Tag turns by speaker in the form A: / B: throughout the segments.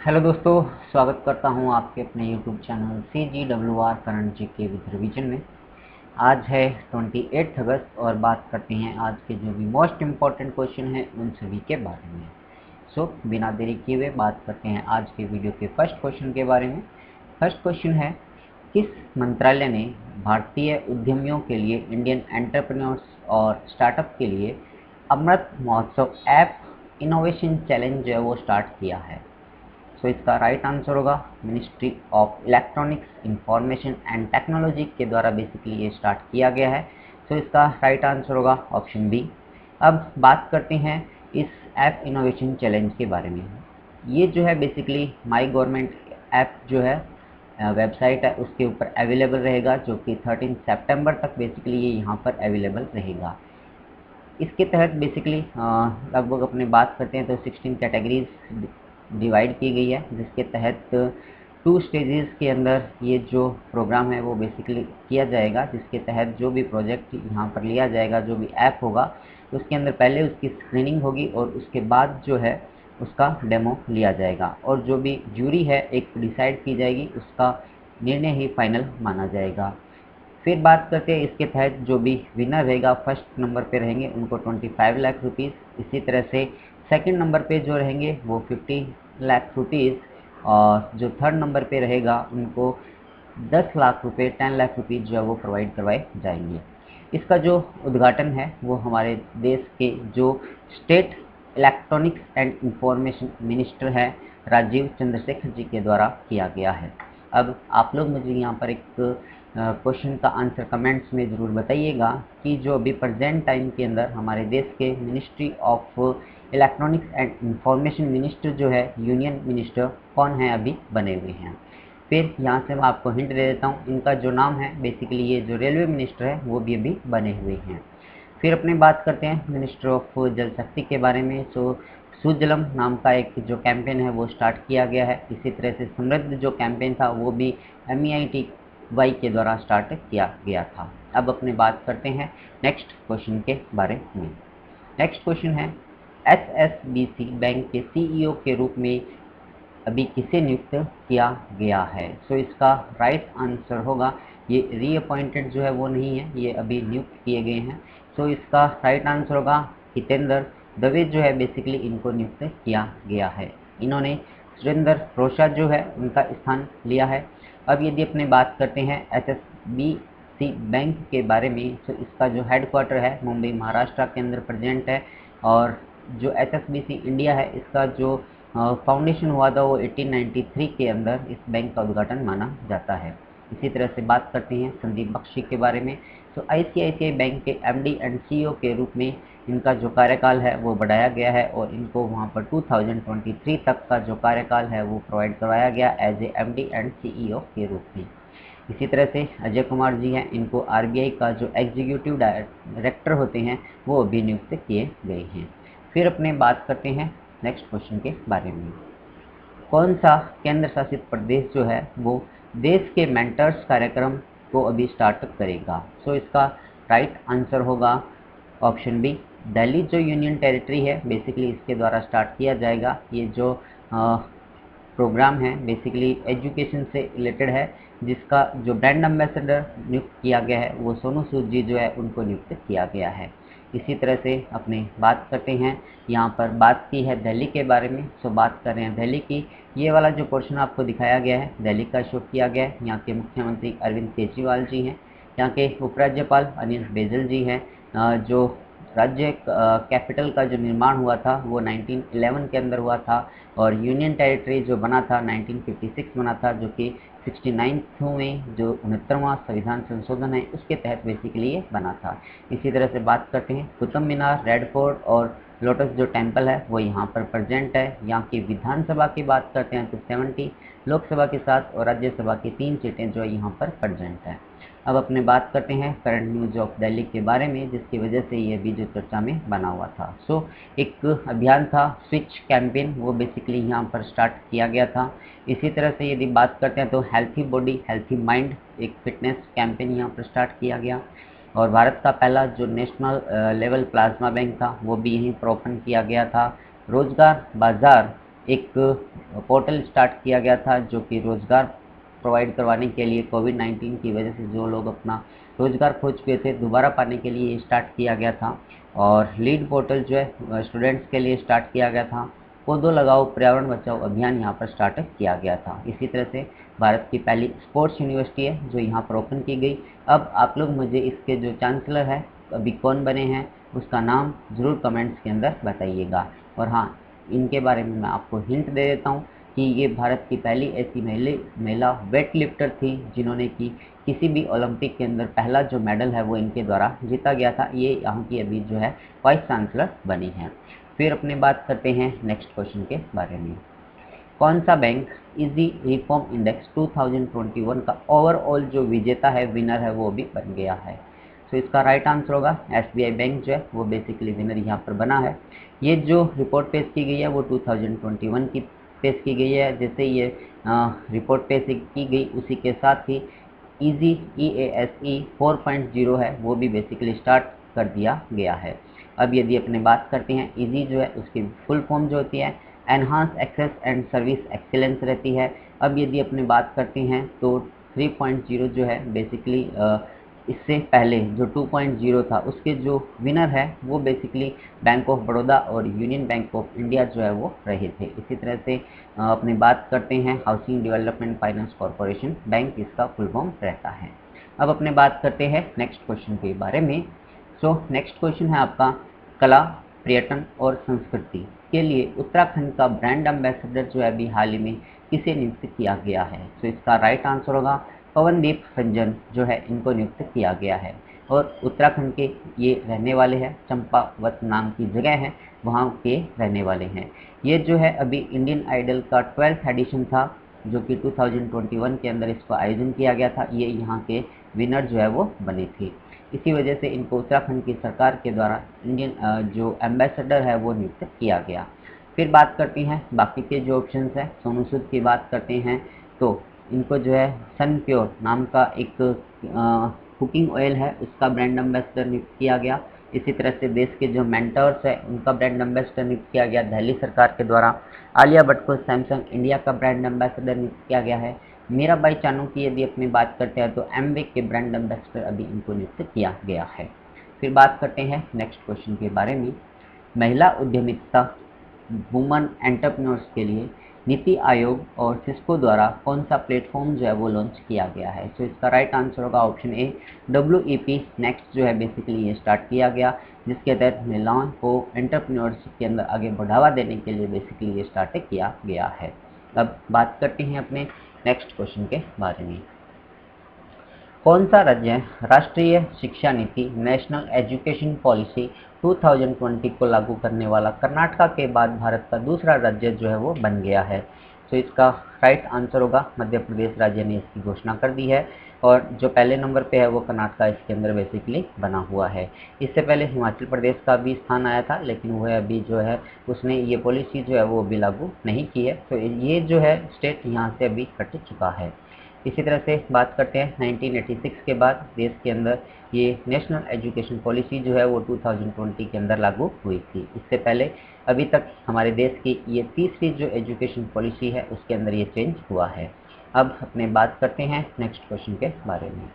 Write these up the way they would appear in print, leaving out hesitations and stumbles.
A: Hello दोस्तों, स्वागत करता हूं आपके अपने YouTube channel CGWR current GK with revision में। आज है 28 अगस्त और बात करते हैं आज के जो भी मोस्ट इम्पॉर्टेंट क्वेश्चन हैं उन सभी के बारे में। बिना देरी किए हुए बात करते हैं आज के वीडियो के फर्स्ट क्वेश्चन के बारे में। फर्स्ट क्वेश्चन है, किस मंत्रालय ने भारतीय उद्यमियों के लिए, इंडियन एंटरप्रेन्योर्स और स्टार्टअप के लिए Amrit Mahotsav app innovation challenge जो है वो स्टार्ट किया है? इसका राइट आंसर होगा ministry of electronics information and technology के द्वारा बेसिकली ये स्टार्ट किया गया है। इसका राइट आंसर होगा ऑप्शन बी। अब बात करते हैं इस ऐप इनोवेशन चैलेंज के बारे में। ये जो है बेसिकली माई गवर्नमेंट ऐप जो है वेबसाइट है उसके ऊपर अवेलेबल रहेगा, जो कि 13 सितंबर तक बेसिकली ये यहाँ पर अवेलेबल रहेगा। इसके तहत बेसिकली लगभग अपने बात करते हैं तो 16 कैटेगरीज डिवाइड की गई है, जिसके तहत 2 स्टेजेस के अंदर ये जो प्रोग्राम है वो बेसिकली किया जाएगा, जिसके तहत जो भी प्रोजेक्ट यहाँ पर लिया जाएगा, जो भी ऐप होगा उसके अंदर पहले उसकी स्क्रीनिंग होगी और उसके बाद जो है उसका डेमो लिया जाएगा और जो भी जूरी है एक डिसाइड की जाएगी, उसका निर्णय ही फाइनल माना जाएगा। फिर बात करते हैं इसके तहत जो भी विनर रहेगा, फर्स्ट नंबर पे रहेंगे उनको 25 लाख रुपीज़। इसी तरह से सेकंड नंबर पे जो रहेंगे वो 50 लाख रुपीज़ और जो थर्ड नंबर पे रहेगा उनको 10 लाख रुपए 10 लाख रुपीज़ जो है वो प्रोवाइड करवाए जाएंगे। इसका जो उद्घाटन है वो हमारे देश के जो state electronics and information minister हैं राजीव चंद्रशेखर जी के द्वारा किया गया है। अब आप लोग मुझे यहाँ पर एक क्वेश्चन का आंसर कमेंट्स में ज़रूर बताइएगा कि जो अभी प्रेजेंट टाइम के अंदर हमारे देश के ministry of electronics and information minister जो है, यूनियन मिनिस्टर कौन है अभी बने हुए हैं। फिर यहाँ से मैं आपको हिंट दे देता हूँ, इनका जो नाम है बेसिकली ये जो रेलवे मिनिस्टर है वो भी अभी बने हुए हैं। फिर अपने बात करते हैं मिनिस्टर ऑफ जल शक्ति के बारे में। सुजलम नाम का एक जो कैंपेन है वो स्टार्ट किया गया है। इसी तरह से समृद्ध जो कैंपेन था वो भी MEITY के द्वारा स्टार्ट किया गया था। अब अपने बात करते हैं नेक्स्ट क्वेश्चन के बारे में। नेक्स्ट क्वेश्चन है, HSBC बैंक के CEO के रूप में अभी किसे नियुक्त किया गया है? इसका राइट आंसर होगा, ये रीअपॉइंटेड जो है वो नहीं है, ये अभी नियुक्त किए गए हैं। इसका राइट आंसर होगा हितेंद्र दवे जो है बेसिकली इनको नियुक्त किया गया है। इन्होंने सुरेंद्र रोशा जो है उनका स्थान लिया है। अब यदि अपने बात करते हैं HSBC बैंक के बारे में, इसका जो हेडक्वार्टर है मुंबई महाराष्ट्र के अंदर प्रेजेंट है और जो HSBC इंडिया है इसका जो फाउंडेशन हुआ था वो 1893 के अंदर इस बैंक का उद्घाटन माना जाता है। इसी तरह से बात करते हैं संदीप बख्शी के बारे में। ICICI बैंक के MD एंड CEO के रूप में इनका जो कार्यकाल है वो बढ़ाया गया है और इनको वहाँ पर 2023 तक का जो कार्यकाल है वो प्रोवाइड करवाया गया as a MD and CEO के रूप में। इसी तरह से अजय कुमार जी हैं, इनको RBI का जो एग्जीक्यूटिव डायरेक्टर होते हैं वो अभी नियुक्त किए गए हैं। फिर अपने बात करते हैं नेक्स्ट क्वेश्चन के बारे में। कौन सा केंद्र शासित प्रदेश जो है वो देश के मेंटर्स कार्यक्रम को अभी स्टार्ट करेगा? इसका राइट आंसर होगा ऑप्शन बी, दिल्ली जो यूनियन टेरिटरी है बेसिकली इसके द्वारा स्टार्ट किया जाएगा। ये जो प्रोग्राम है बेसिकली एजुकेशन से रिलेटेड है, जिसका जो ब्रांड एम्बेसडर नियुक्त किया गया है वो सोनू सूद जी जो है उनको नियुक्त किया गया है। इसी तरह से अपने बात करते हैं, यहाँ पर बात की है दिल्ली के बारे में। बात कर रहे हैं दिल्ली की। ये वाला जो पोर्शन आपको दिखाया गया है दिल्ली का शो किया गया है। यहाँ के मुख्यमंत्री अरविंद केजरीवाल जी हैं, यहाँ के उपराज्यपाल अनिल बैजल जी हैं। जो राज्य कैपिटल का जो निर्माण हुआ था वो 1911 के अंदर हुआ था और यूनियन टेरिटरी जो बना था 1956 बना था, जो कि 69वें जो 69वां संविधान संशोधन है उसके तहत बेसिकली ये बना था। इसी तरह से बात करते हैं कुतुब मीनार, रेड फोर्ट और लोटस जो टेम्पल है वो यहाँ पर प्रेजेंट है। यहाँ की विधानसभा की बात करते हैं तो 70 लोकसभा के साथ और राज्यसभा की 3 सीटें जो यहाँ पर प्रेजेंट है। अब अपने बात करते हैं करंट न्यूज ऑफ दिल्ली के बारे में, जिसकी वजह से ये भी जो चर्चा में बना हुआ था। एक अभियान था स्विच कैंपेन, वो बेसिकली यहाँ पर स्टार्ट किया गया था। इसी तरह से यदि बात करते हैं तो हेल्थी बॉडी हेल्थी माइंड एक फिटनेस कैंपेन यहाँ पर स्टार्ट किया गया और भारत का पहला जो नेशनल लेवल प्लाज्मा बैंक था वो भी यहीं पर ओपन किया गया था। रोजगार बाजार एक पोर्टल स्टार्ट किया गया था जो कि रोज़गार प्रोवाइड करवाने के लिए कोविड-19 की वजह से जो लोग अपना रोज़गार खो चुके थे दोबारा पाने के लिए स्टार्ट किया गया था। और लीड पोर्टल जो है स्टूडेंट्स के लिए स्टार्ट किया गया था। पौधों लगाओ पर्यावरण बचाओ अभियान यहाँ पर स्टार्ट किया गया था। इसी तरह से भारत की पहली स्पोर्ट्स यूनिवर्सिटी है जो यहाँ पर ओपन की गई। अब आप लोग मुझे इसके जो चांसलर है अभी कौन बने हैं उसका नाम ज़रूर कमेंट्स के अंदर बताइएगा। और हाँ, इनके बारे में मैं आपको हिंट दे देता हूँ कि ये भारत की पहली ऐसी महिला वेट लिफ्टर थी जिन्होंने कि किसी भी ओलंपिक के अंदर पहला जो मेडल है वो इनके द्वारा जीता गया था। ये यहाँ की अभी जो है वाइस चांसलर बनी है। फिर अपने बात करते हैं नेक्स्ट क्वेश्चन के बारे में। कौन सा बैंक इजी रिफॉर्म इंडेक्स 2021 का ओवरऑल जो विजेता है विनर है वो भी बन गया है? तो इसका राइट आंसर होगा एसबीआई बैंक जो है वो बेसिकली विनर यहाँ पर बना है। ये जो रिपोर्ट पेश की गई है वो 2021 की पेश की गई है। जैसे ये रिपोर्ट पेश की गई उसी के साथ ही इजी EASE 4.0 है वो भी बेसिकली स्टार्ट कर दिया गया है। अब यदि अपने बात करते हैं इजी जो है उसकी फुल फॉर्म जो होती है enhance access and service excellence रहती है। अब यदि अपने बात करते हैं तो 3.0 जो है बेसिकली इससे पहले जो 2.0 था उसके जो विनर है वो बेसिकली बैंक ऑफ बड़ौदा और यूनियन बैंक ऑफ इंडिया जो है वो रहे थे। इसी तरह से अपनी बात करते हैं housing development finance corporation bank इसका फुल फॉर्म रहता है। अब अपने बात करते हैं नेक्स्ट क्वेश्चन के बारे में। सो नेक्स्ट क्वेश्चन है आपका कला पर्यटन और संस्कृति के लिए उत्तराखंड का ब्रांड एम्बेसडर जो है अभी हाल ही में किसे नियुक्त किया गया है? तो इसका राइट आंसर होगा पवनदीप रंजन जो है इनको नियुक्त किया गया है। और उत्तराखंड के ये रहने वाले हैं, चंपावत नाम की जगह है वहाँ के रहने वाले हैं। ये जो है अभी इंडियन आइडल का 12th एडिशन था जो कि 2021 के अंदर इसका आयोजन किया गया था। ये यहाँ के विनर जो है वो बने थे। इसी वजह से इनको उत्तराखंड की सरकार के द्वारा इंडियन जो एम्बेसडर है वो नियुक्त किया गया। फिर बात करते हैं बाकी के जो ऑप्शंस हैं। सोनू सूद की बात करते हैं तो इनको जो है सन प्योर नाम का एक कुकिंग ऑयल है उसका ब्रांड एम्बेसडर नियुक्त किया गया। इसी तरह से देश के जो मेंटर्स है उनका ब्रांड एम्बेसडर नियुक्त किया गया दिल्ली सरकार के द्वारा। आलिया भट्ट को सैमसंग इंडिया का ब्रांड एम्बेसडर नियुक्त किया गया है। मीरा बाई चानू की यदि अपनी बात करते हैं तो एमवे के ब्रांड एम्बेसडर अभी इनको नियुक्त किया गया है। फिर बात करते हैं नेक्स्ट क्वेश्चन के बारे में। महिला उद्यमिता वुमन एंटरप्रेन्योर्स के लिए नीति आयोग और सिस्को द्वारा कौन सा प्लेटफॉर्म जो है वो लॉन्च किया गया है? तो इसका राइट आंसर होगा ऑप्शन ए WEP नेक्स्ट जो है बेसिकली ये स्टार्ट किया गया जिसके तहत महिलाओं को एंटरप्रेन्योरशिप के अंदर आगे बढ़ावा देने के लिए बेसिकली ये स्टार्ट किया गया है। अब बात करते हैं अपने नेक्स्ट क्वेश्चन के बारे में। कौन सा राज्य राष्ट्रीय शिक्षा नीति नेशनल एजुकेशन पॉलिसी 2020 को लागू करने वाला कर्नाटक के बाद भारत का दूसरा राज्य जो है वो बन गया है? तो इसका राइट आंसर होगा मध्य प्रदेश राज्य ने इसकी घोषणा कर दी है। और जो पहले नंबर पे है वो कर्नाटक इसके अंदर बेसिकली बना हुआ है। इससे पहले हिमाचल प्रदेश का भी स्थान आया था लेकिन वह अभी जो है उसने ये पॉलिसी जो है वो अभी लागू नहीं की है। तो ये जो है स्टेट यहाँ से अभी कट चुका है। इसी तरह से बात करते हैं 1986 के बाद देश के अंदर ये नेशनल एजुकेशन पॉलिसी जो है वो 2020 के अंदर लागू हुई थी। इससे पहले अभी तक हमारे देश की ये तीसरी जो एजुकेशन पॉलिसी है उसके अंदर ये चेंज हुआ है। अब अपने बात करते हैं नेक्स्ट क्वेश्चन के बारे में।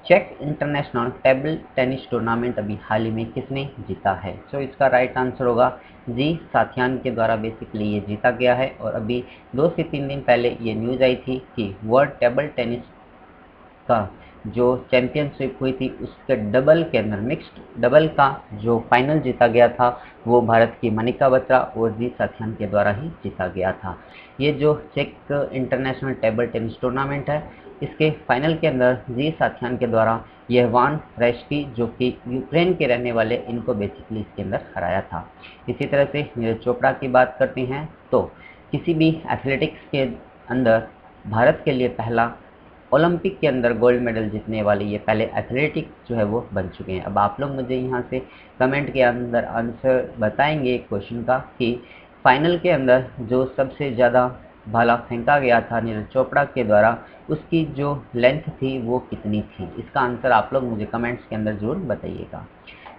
A: चेक इंटरनेशनल टेबल टेनिस टूर्नामेंट अभी हाल ही में किसने जीता है? तो इसका राइट आंसर होगा जी साथियान के द्वारा बेसिकली ये जीता गया है। और अभी 2 से 3 दिन पहले ये न्यूज़ आई थी कि वर्ल्ड टेबल टेनिस का जो चैंपियनशिप हुई थी उसके डबल के अंदर मिक्स्ड डबल का जो फाइनल जीता गया था वो भारत की मनिका बत्रा और जी साथियान के द्वारा ही जीता गया था। ये जो चेक इंटरनेशनल टेबल टेनिस टूर्नामेंट है इसके फाइनल के अंदर जी साथियान के द्वारा यहवान रेस्की जो कि यूक्रेन के रहने वाले इनको बेसिकली इसके अंदर हराया था। इसी तरह से नीरज चोपड़ा की बात करते हैं तो किसी भी एथलेटिक्स के अंदर भारत के लिए पहला ओलंपिक के अंदर गोल्ड मेडल जीतने वाले ये पहले एथलेटिक जो है वो बन चुके हैं। अब आप लोग मुझे यहाँ से कमेंट के अंदर आंसर बताएंगे क्वेश्चन का कि फाइनल के अंदर जो सबसे ज़्यादा भाला फेंका गया था नीरज चोपड़ा के द्वारा उसकी जो लेंथ थी वो कितनी थी? इसका आंसर आप लोग मुझे कमेंट्स के अंदर ज़रूर बताइएगा।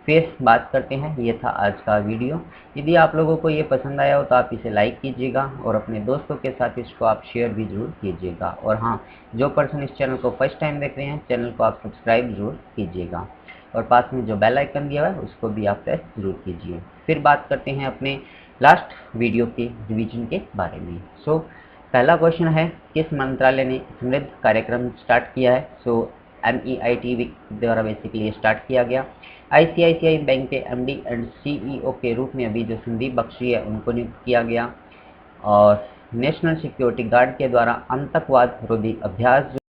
A: फिर बात करते हैं। ये था आज का वीडियो। यदि आप लोगों को ये पसंद आया हो तो आप इसे लाइक कीजिएगा और अपने दोस्तों के साथ इसको आप शेयर भी जरूर कीजिएगा। और हाँ, जो पर्सन इस चैनल को फर्स्ट टाइम देख रहे हैं, चैनल को आप सब्सक्राइब जरूर कीजिएगा और पास में जो बेल आइकन दिया हुआ है उसको भी आप प्रेस जरूर कीजिए। फिर बात करते हैं अपने लास्ट वीडियो के रिवीजन के बारे में। पहला क्वेश्चन है, किस मंत्रालय ने समृद्ध कार्यक्रम स्टार्ट किया है? MEIT द्वारा बेसिकली स्टार्ट किया गया। ICICI बैंक के MD एंड CEO के रूप में अभी जो संदीप बख्शी है उनको नियुक्त किया गया। और नेशनल सिक्योरिटी गार्ड के द्वारा आतंकवाद विरोधी अभ्यास